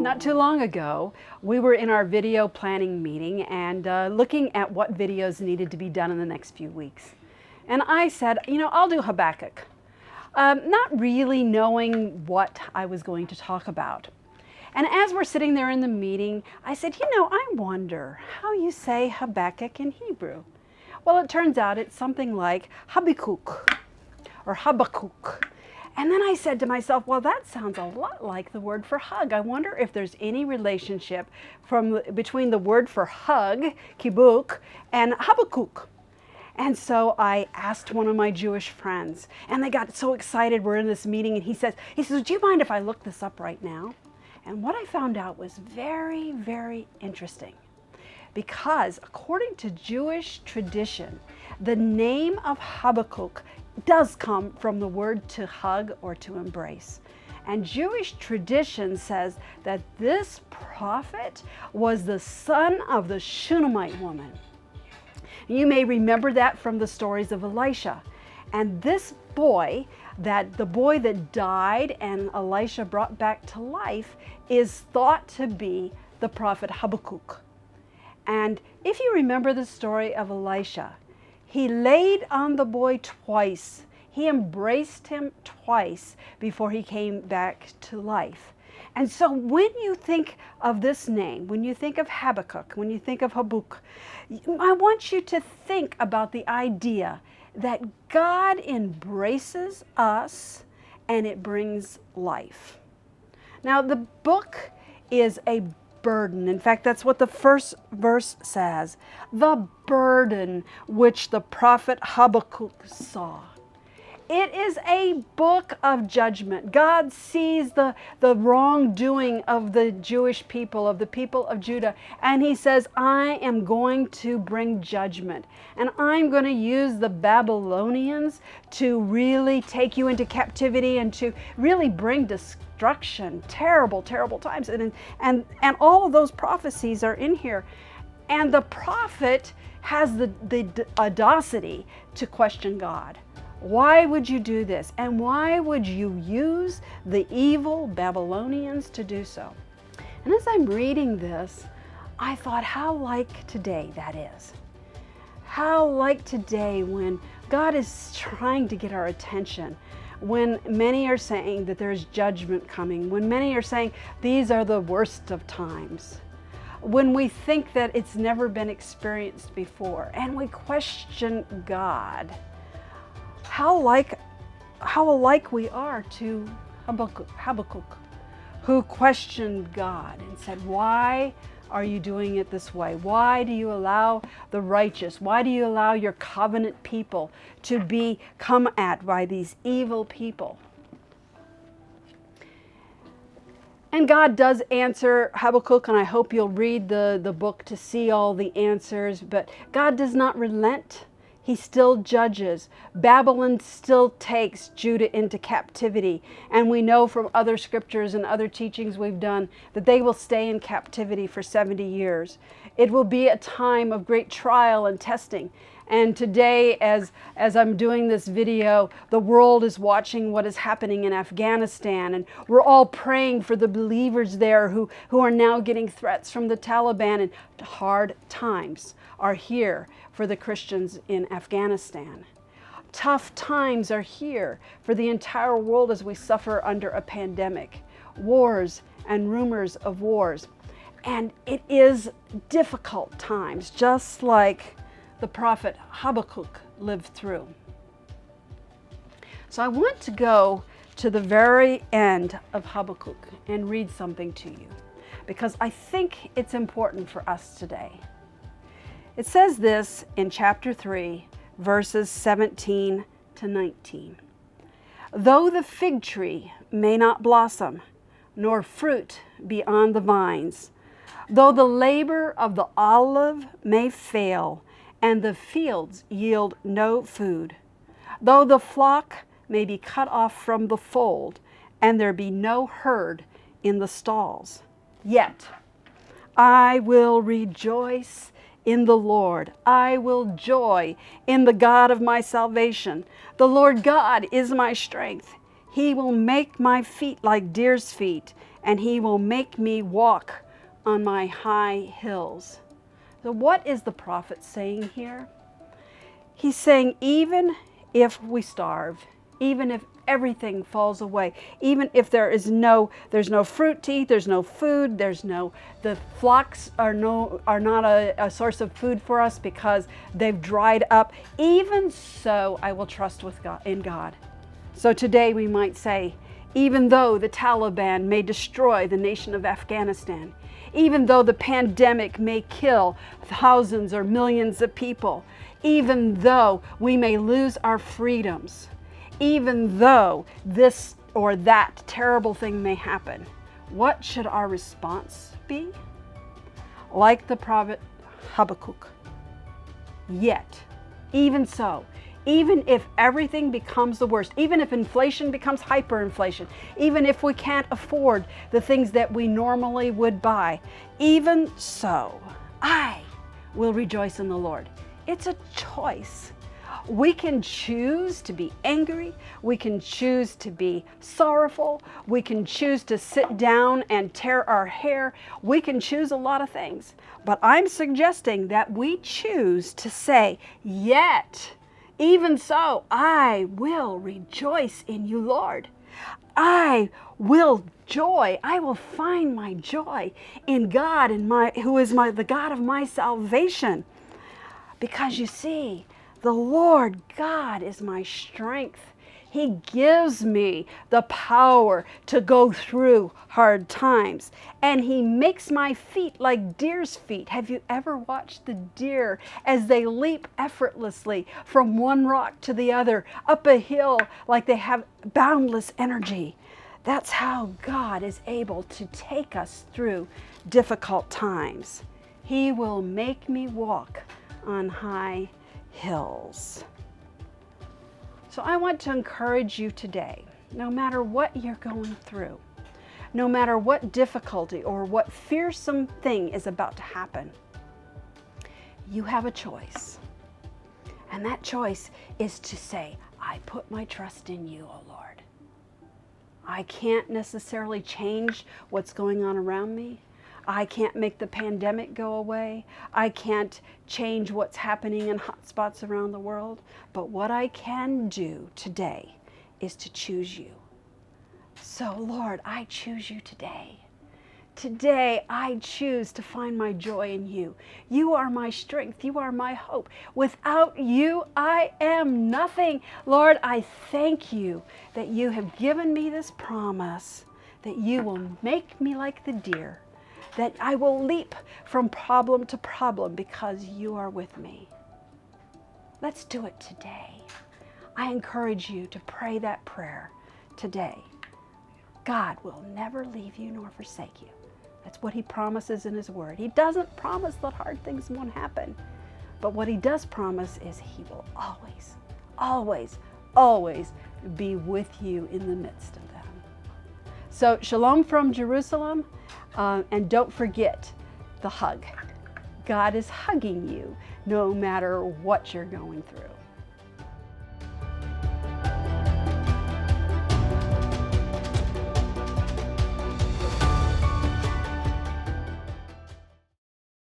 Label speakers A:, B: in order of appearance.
A: Not too long ago, we were in our video planning meeting and looking at what videos needed to be done in the next few weeks. And I said, I'll do Habakkuk, not really knowing what I was going to talk about. And as we're sitting there in the meeting, I said, I wonder how you say Habakkuk in Hebrew. Well, it turns out it's something like Habakkuk or Habakkuk. And then I said to myself, well, that sounds a lot like the word for hug. I wonder if there's any relationship between the word for hug, kibuk, and Habakkuk. And so I asked one of my Jewish friends, and they got so excited. We're in this meeting, and he says, do you mind if I look this up right now? And what I found out was very, very interesting. Because according to Jewish tradition, the name of Habakkuk does come from the word to hug or to embrace. And Jewish tradition says that this prophet was the son of the Shunammite woman. You may remember that from the stories of Elisha. And this boy, the boy that died and Elisha brought back to life, is thought to be the prophet Habakkuk. And if you remember the story of Elisha, he laid on the boy twice. He embraced him twice before he came back to life. And so when you think of this name, when you think of Habakkuk, when you think of Habakkuk, I want you to think about the idea that God embraces us and it brings life. Now, the book is a burden. In fact, that's what the first verse says. The burden which the prophet Habakkuk saw. It is a book of judgment. God sees the wrongdoing of the Jewish people, of the people of Judah, and he says, I am going to bring judgment. And I'm going to use the Babylonians to really take you into captivity and to really bring destruction, terrible, terrible times. And all of those prophecies are in here. And the prophet has the audacity to question God. Why would you do this? And why would you use the evil Babylonians to do so? And as I'm reading this, I thought how like today that is. How like today when God is trying to get our attention, when many are saying that there's judgment coming, when many are saying these are the worst of times, when we think that it's never been experienced before, and we question God. How alike we are to Habakkuk, who questioned God and said, why are you doing it this way? Why do you allow the righteous? Why do you allow your covenant people to be come at by these evil people? And God does answer Habakkuk, and I hope you'll read the book to see all the answers, but God does not relent. He still judges. Babylon still takes Judah into captivity. And we know from other scriptures and other teachings we've done that they will stay in captivity for 70 years. It will be a time of great trial and testing. And today, as I'm doing this video, the world is watching what is happening in Afghanistan. And we're all praying for the believers there who are now getting threats from the Taliban. And hard times are here for the Christians in Afghanistan. Tough times are here for the entire world as we suffer under a pandemic, wars and rumors of wars. And it is difficult times, just like the prophet Habakkuk lived through. So I want to go to the very end of Habakkuk and read something to you, because I think it's important for us today. It says this in chapter 3, verses 17 to 19. Though the fig tree may not blossom, nor fruit be on the vines, though the labor of the olive may fail, and the fields yield no food, though the flock may be cut off from the fold, and there be no herd in the stalls, yet I will rejoice in the Lord. I will joy in the God of my salvation. The Lord God is my strength. He will make my feet like deer's feet, and he will make me walk on my high hills. So what is the prophet saying here? He's saying even if we starve, even if everything falls away, even if there's no fruit to eat, there's no food, the flocks are not a source of food for us because they've dried up, even so I will trust in God. So today we might say, even though the Taliban may destroy the nation of Afghanistan, even though the pandemic may kill thousands or millions of people, even though we may lose our freedoms, even though this or that terrible thing may happen, what should our response be? Like the prophet Habakkuk, yet, even so, even if everything becomes the worst, even if inflation becomes hyperinflation, even if we can't afford the things that we normally would buy, even so, I will rejoice in the Lord. It's a choice. We can choose to be angry. We can choose to be sorrowful. We can choose to sit down and tear our hair. We can choose a lot of things. But I'm suggesting that we choose to say, yet, even so, I will rejoice in you, Lord. I will find my joy in God, who is the God of my salvation. Because you see, the Lord God is my strength. He gives me the power to go through hard times. And he makes my feet like deer's feet. Have you ever watched the deer as they leap effortlessly from one rock to the other, up a hill, like they have boundless energy? That's how God is able to take us through difficult times. He will make me walk on high hills. So I want to encourage you today, no matter what you're going through, no matter what difficulty or what fearsome thing is about to happen, you have a choice. And that choice is to say, I put my trust in you, O Lord. I can't necessarily change what's going on around me. I can't make the pandemic go away. I can't change what's happening in hot spots around the world. But what I can do today is to choose you. So, Lord, I choose you today. Today, I choose to find my joy in you. You are my strength. You are my hope. Without you, I am nothing. Lord, I thank you that you have given me this promise that you will make me like the deer, that I will leap from problem to problem because you are with me. Let's do it today. I encourage you to pray that prayer today. God will never leave you nor forsake you. That's what he promises in his word. He doesn't promise that hard things won't happen. But what he does promise is he will always, always, always be with you in the midst of them. So shalom from Jerusalem. And don't forget the hug. God is hugging you no matter what you're going through.